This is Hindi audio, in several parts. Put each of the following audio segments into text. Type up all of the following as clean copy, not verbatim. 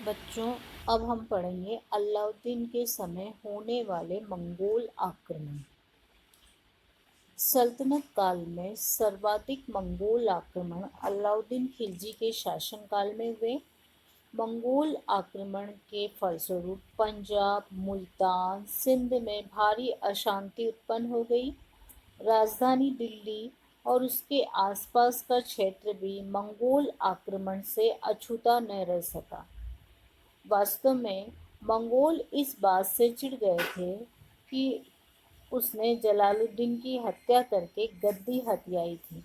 बच्चों, अब हम पढ़ेंगे अलाउद्दीन के समय होने वाले मंगोल आक्रमण। सल्तनत काल में सर्वाधिक मंगोल आक्रमण अलाउद्दीन खिलजी के शासनकाल में हुए। मंगोल आक्रमण के फलस्वरूप पंजाब, मुल्तान, सिंध में भारी अशांति उत्पन्न हो गई। राजधानी दिल्ली और उसके आसपास का क्षेत्र भी मंगोल आक्रमण से अछूता न रह सका। वास्तव में मंगोल इस बात से चिढ़ गए थे कि उसने जलालुद्दीन की हत्या करके गद्दी हथियाई थी,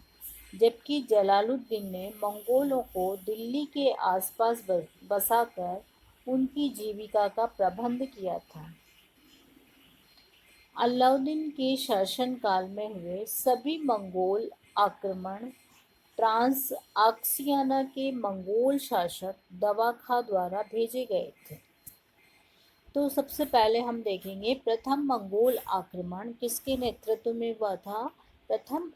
जबकि जलालुद्दीन ने मंगोलों को दिल्ली के आसपास बसाकर उनकी जीविका का प्रबंध किया था। अलाउद्दीन के शासनकाल में हुए सभी मंगोल आक्रमण ट्रांस आक्सियाना के मंगोल शासक दवा खां द्वारा भेजे गए थे। तो सबसे पहले हम देखेंगे प्रथम मंगोल आक्रमण किसके नेतृत्व में हुआ था। प्रथम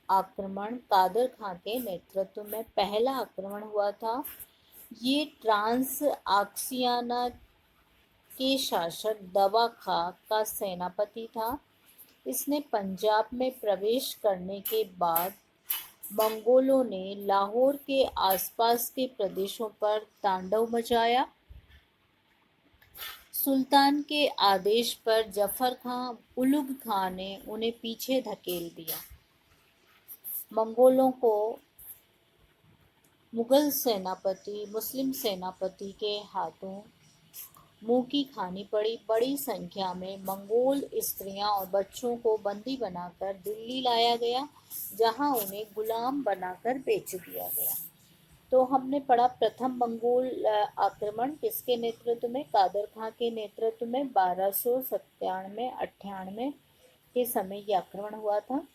आक्रमण कादर खां के नेतृत्व में पहला आक्रमण हुआ था। ये ट्रांस आक्सियाना के शासक दवा खां का सेनापति था। इसने पंजाब में प्रवेश करने के बाद मंगोलों ने लाहौर के आसपास के प्रदेशों पर तांडव मचाया। सुल्तान के आदेश पर जफर खां उलुग खां ने उन्हें पीछे धकेल दिया। मंगोलों को मुस्लिम सेनापति के हाथों मुंह की खानी पड़ी। बड़ी संख्या में मंगोल स्त्रियां और बच्चों को बंदी बनाकर दिल्ली लाया गया, जहां उन्हें गुलाम बनाकर बेच दिया गया। तो हमने पढ़ा प्रथम मंगोल आक्रमण किसके नेतृत्व में, कादर खां के नेतृत्व में 1297-98 के समय ये आक्रमण हुआ था।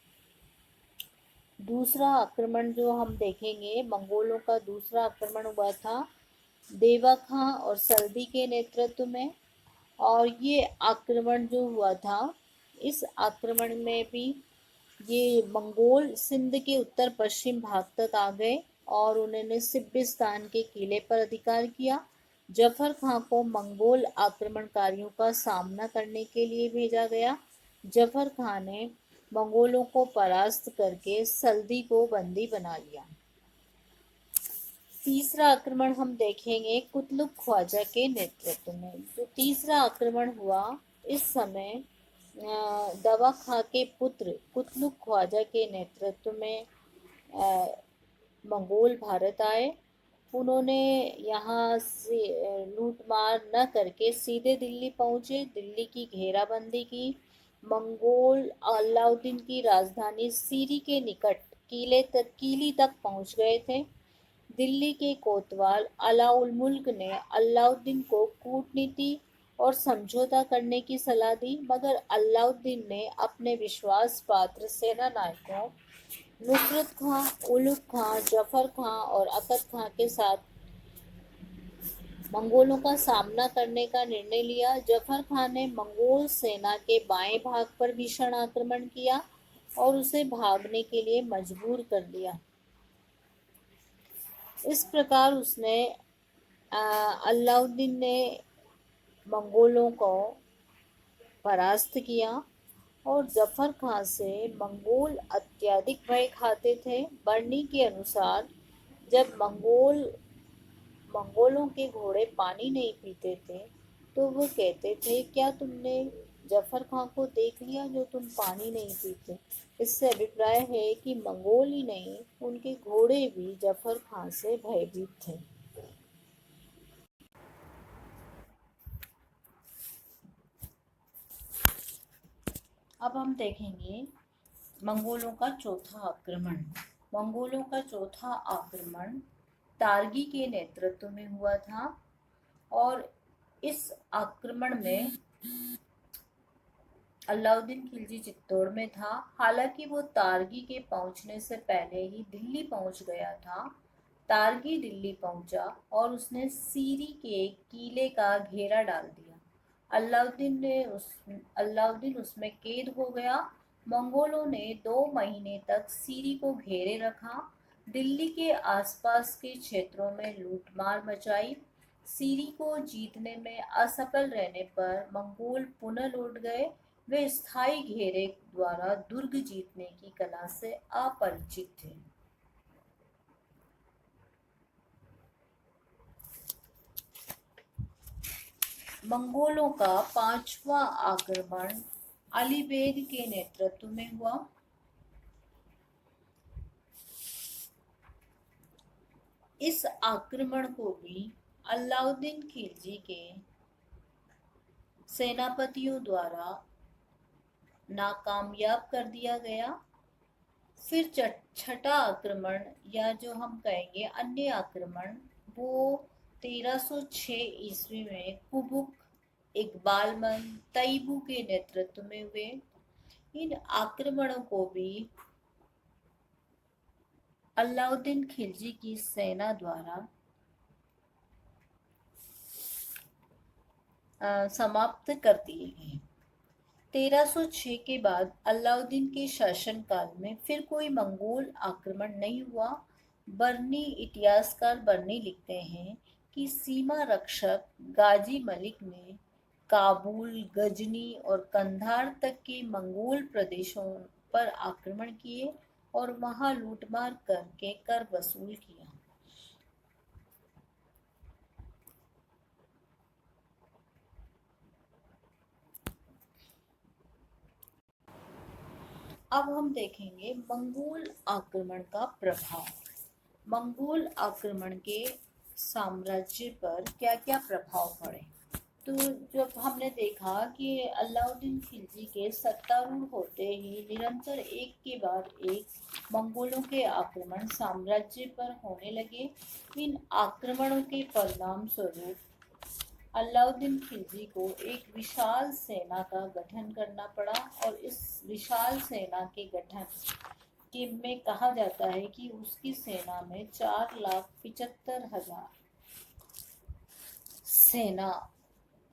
दूसरा आक्रमण जो हम देखेंगे, मंगोलों का दूसरा आक्रमण हुआ था देवा खां और सल्दी के नेतृत्व में। और ये आक्रमण जो हुआ था, इस आक्रमण में भी ये मंगोल सिंध के उत्तर पश्चिम भाग तक आ गए और उन्होंने सिब्बिस्तान के किले पर अधिकार किया। जफर खां को मंगोल आक्रमणकारियों का सामना करने के लिए भेजा गया। जफर खां ने मंगोलों को परास्त करके सल्दी को बंदी बना लिया। तीसरा आक्रमण हम देखेंगे कुतलुक ख्वाजा के नेतृत्व में। जो तीसरा आक्रमण हुआ, इस समय दवा खां के पुत्र कुतलुक ख्वाजा के नेतृत्व में मंगोल भारत आए। उन्होंने यहाँ से लूटमार न करके सीधे दिल्ली पहुँचे, दिल्ली की घेराबंदी की। मंगोल अलाउद्दीन की राजधानी सीरी के निकट कीली तक पहुँच गए थे। दिल्ली के कोतवाल अलाउल मुल्क ने अलाउद्दीन को कूटनीति और समझौता करने की सलाह दी, मगर अलाउद्दीन ने अपने विश्वास पात्र सेनानायकों नुसरत खां, उलुग खां, जफर खां और अकद खां के साथ मंगोलों का सामना करने का निर्णय लिया। जफर खां ने मंगोल सेना के बाएं भाग पर भीषण आक्रमण किया और उसे भागने के लिए मजबूर कर दिया। इस प्रकार अलाउद्दीन ने मंगोलों को परास्त किया और जफर खां से मंगोल अत्यधिक भय खाते थे। बर्नी के अनुसार जब मंगोलों के घोड़े पानी नहीं पीते थे तो वो कहते थे, क्या तुमने जफर खां को देख लिया जो तुम पानी नहीं पीते। इससे अभिप्राय है कि मंगोल ही नहीं, उनके घोड़े भी जफर खां से भयभीत थे। अब हम देखेंगे मंगोलों का चौथा आक्रमण। मंगोलों का चौथा आक्रमण तारगी के नेतृत्व में हुआ था और इस आक्रमण में अलाउद्दीन खिलजी चित्तौड़ में था। हालांकि वो तारगी के पहुंचने से पहले ही दिल्ली पहुंच गया था। तारगी दिल्ली पहुंचा और उसने सीरी के किले का घेरा डाल दिया। अलाउद्दीन उसमें कैद हो गया। मंगोलों ने 2 महीने तक सीरी को घेरे रखा, दिल्ली के आसपास के क्षेत्रों में लूटमार मचाई सीरी को जीतने में असफल रहने पर मंगोल पुनः लौट गए। वे स्थायी घेरे द्वारा दुर्ग जीतने की कला से अपरिचित थे। मंगोलों का पांचवा आक्रमण अली बेग के नेतृत्व में हुआ। इस आक्रमण को भी अलाउद्दीन खिलजी के सेनापतियों द्वारा नाकामयाब कर दिया गया। फिर छठा आक्रमण या जो हम कहेंगे अन्य आक्रमण वो 1306 ईस्वी में कुबुक इकबालमन तैयबू के नेतृत्व में हुए। इन आक्रमणों को भी अलाउद्दीन खिलजी की सेना द्वारा समाप्त कर दिए गए। 1306 के बाद अलाउद्दीन के शासनकाल में फिर कोई मंगोल आक्रमण नहीं हुआ। बर्नी इतिहासकार बर्नी लिखते हैं कि सीमा रक्षक गाजी मलिक ने काबुल, गजनी और कंधार तक के मंगोल प्रदेशों पर आक्रमण किए और वहां लूटमार करके कर वसूल किया। अब हम देखेंगे मंगोल आक्रमण का प्रभाव। मंगोल आक्रमण के साम्राज्य पर क्या क्या प्रभाव पड़े। तो जब हमने देखा कि अलाउद्दीन खिलजी के सत्तारूढ़ होते ही निरंतर एक के बाद एक मंगोलों के आक्रमण साम्राज्य पर होने लगे। इन आक्रमणों के परिणाम स्वरूप अलाउद्दीन खिलजी को एक विशाल सेना का गठन करना पड़ा और इस विशाल सेना के गठन के में कहा जाता है कि उसकी सेना में 4,75,000 सेना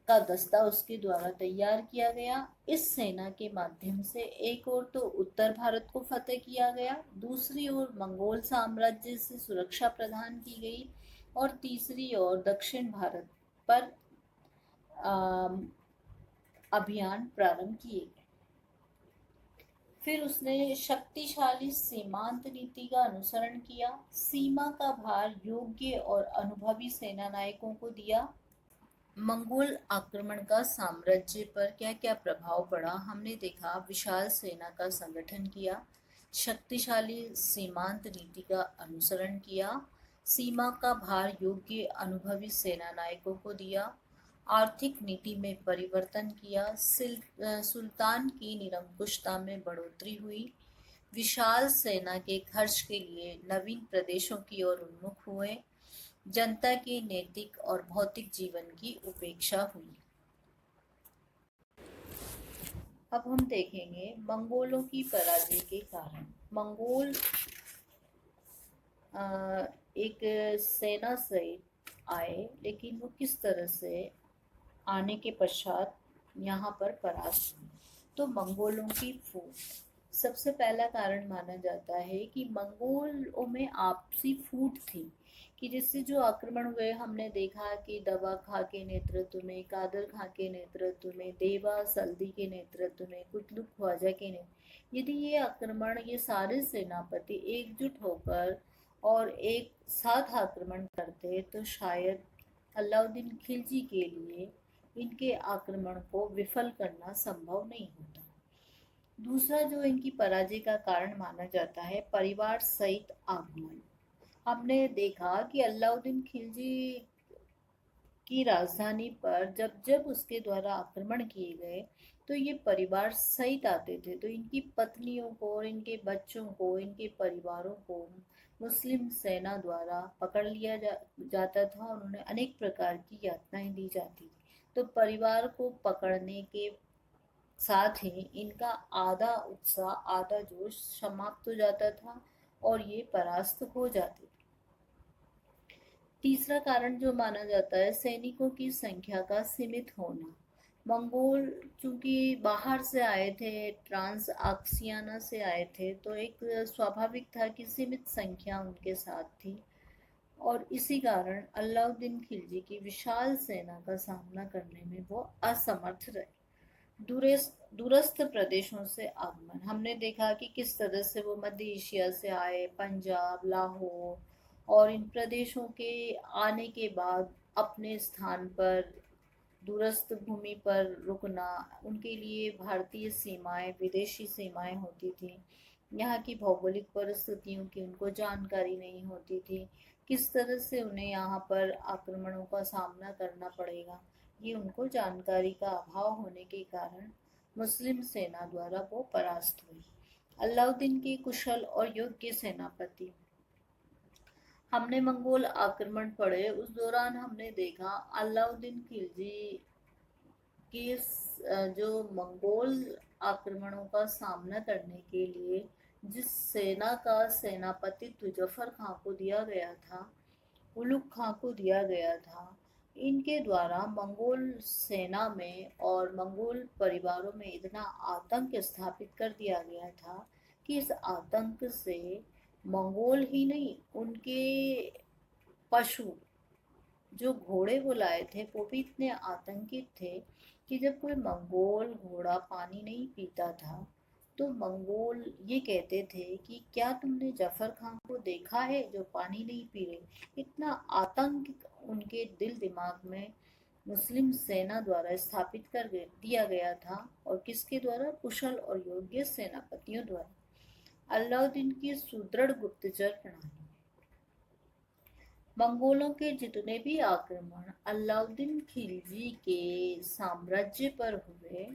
का दस्ता उसके द्वारा तैयार किया गया। इस सेना के माध्यम से एक ओर तो उत्तर भारत को फतेह किया गया, दूसरी ओर मंगोल साम्राज्य से सुरक्षा प्रदान की गई और तीसरी ओर दक्षिण भारत पर अभियान प्रारंभ किए गए। फिर उसने शक्तिशाली सीमांत नीति का अनुसरण किया, सीमा का भार योग्य और अनुभवी सेना नायकों को दिया। मंगोल आक्रमण का साम्राज्य पर क्या क्या प्रभाव पड़ा हमने देखा। विशाल सेना का संगठन किया, शक्तिशाली सीमांत नीति का अनुसरण किया, सीमा का भार योग्य अनुभवी सेना नायकों को दिया, आर्थिक नीति में परिवर्तन किया, सुल्तान की निरंकुशता में बढ़ोतरी हुई, विशाल सेना के खर्च के लिए नवीन प्रदेशों की ओर उन्मुख हुए, जनता के नैतिक और भौतिक जीवन की उपेक्षा हुई। अब हम देखेंगे मंगोलों की पराजय के कारण। मंगोल एक सेना से आए, लेकिन वो किस तरह से आने के पश्चात यहाँ पर परास्त हुए। तो मंगोलों की फूट सबसे पहला कारण माना जाता है कि मंगोलों में आपसी फूट थी कि जिससे जो आक्रमण हुए हमने देखा कि दवा खां के नेतृत्व में, कादर खां के नेतृत्व में, देवा सल्दी के नेतृत्व में, कुतलुक ख्वाजा के नेतृत्व, यदि ये आक्रमण ये सारे सेनापति एकजुट होकर और एक साथ आक्रमण करते तो शायद अलाउद्दीन खिलजी के लिए इनके आक्रमण को विफल करना संभव नहीं होता। दूसरा जो इनकी पराजय का कारण माना जाता है परिवार सहित आगमन। हमने देखा कि अलाउद्दीन खिलजी की राजधानी पर जब जब उसके द्वारा आक्रमण किए गए तो ये परिवार सहित आते थे, तो इनकी पत्नियों को और इनके बच्चों को, इनके परिवारों को मुस्लिम सेना द्वारा पकड़ लिया जाता था और उन्हें अनेक प्रकार की यातनाएं दी जाती थी। तो परिवार को पकड़ने के साथ ही इनका आधा उत्साह, आधा जोश समाप्त हो जाता था और ये परास्त हो जाते थे। तीसरा कारण जो माना जाता है सैनिकों की संख्या का सीमित होना। मंगोल चूंकि बाहर से आए थे, ट्रांस आक्सियाना से आए थे, तो एक स्वाभाविक था कि सीमित संख्या उनके साथ थी और इसी कारण अलाउद्दीन खिलजी की विशाल सेना का सामना करने में वो असमर्थ रहे। दूरस्थ प्रदेशों से आगमन, हमने देखा कि किस तरह से वो मध्य एशिया से आए, पंजाब, लाहौर और इन प्रदेशों के आने के बाद अपने स्थान पर दूरस्थ भूमि पर रुकना, उनके लिए भारतीय सीमाएं विदेशी सीमाएं होती थी। यहाँ की भौगोलिक परिस्थितियों की उनको जानकारी नहीं होती थी, किस तरह से उन्हें यहाँ पर आक्रमणों का सामना करना पड़ेगा, ये उनको जानकारी का अभाव होने के कारण मुस्लिम सेना द्वारा वो परास्त हुई। अलाउद्दीन के कुशल और योग्य सेनापति, हमने मंगोल आक्रमण पढ़े उस दौरान हमने देखा अलाउद्दीन खिलजी कि जो मंगोल आक्रमणों का सामना करने के लिए जिस सेना का सेनापतित्व जफर खां को दिया गया था, उलुग खां को दिया गया था, इनके द्वारा मंगोल सेना में और मंगोल परिवारों में इतना आतंक स्थापित कर दिया गया था कि इस आतंक से मंगोल ही नहीं, उनके पशु जो घोड़े वो लाए थे वो भी इतने आतंकित थे कि जब कोई मंगोल घोड़ा पानी नहीं पीता था तो मंगोल ये कहते थे कि क्या तुमने जफर खान को देखा है जो पानी नहीं पी रहे। इतना आतंक उनके दिल दिमाग में मुस्लिम सेना द्वारा स्थापित कर दिया गया था, और किसके द्वारा, कुशल और योग्य सेनापतियों द्वारा। अलाउद्दीन की सुदृढ़ गुप्तचर प्रणाली, मंगोलों के जितने भी आक्रमण अलाउद्दीन खिलजी के साम्राज्य पर हुए,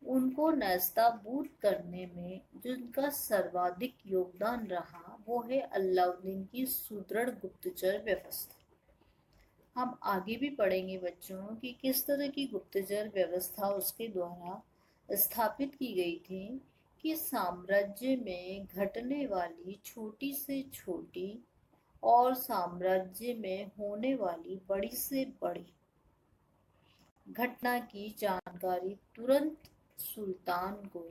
उनको नस्ताबूद करने में जिनका सर्वाधिक योगदान रहा वो है अलाउद्दीन की सुदृढ़ गुप्तचर व्यवस्था। हम आगे भी पढ़ेंगे बच्चों कि किस तरह की गुप्तचर व्यवस्था उसके द्वारा स्थापित की गई थी कि साम्राज्य में घटने वाली छोटी से छोटी और साम्राज्य में होने वाली बड़ी से बड़ी घटना की जानकारी तुरंत सुल्तान को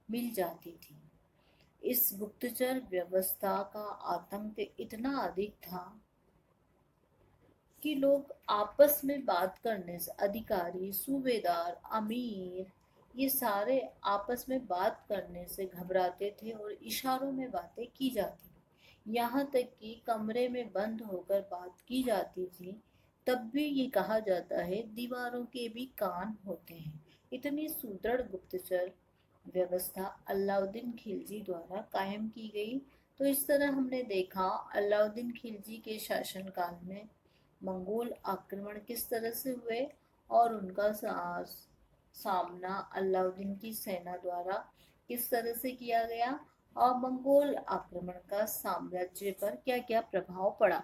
मिल जाती थी। इस गुप्तचर व्यवस्था का आतंक इतना अधिक था कि लोग आपस में बात करने से, अधिकारी, सूबेदार, अमीर, ये सारे आपस में बात करने से घबराते थे और इशारों में बातें की जाती, यहाँ तक कि कमरे में बंद होकर बात की जाती थी तब भी ये कहा जाता है दीवारों के भी कान होते हैं। इतनी सुदृढ़ गुप्तचर व्यवस्था अलाउद्दीन खिलजी द्वारा कायम की गई। तो इस तरह हमने देखा अलाउद्दीन खिलजी के शासनकाल में मंगोल आक्रमण किस तरह से हुए और उनका सामना अलाउद्दीन की सेना द्वारा किस तरह से किया गया, और मंगोल आक्रमण का साम्राज्य पर क्या क्या प्रभाव पड़ा।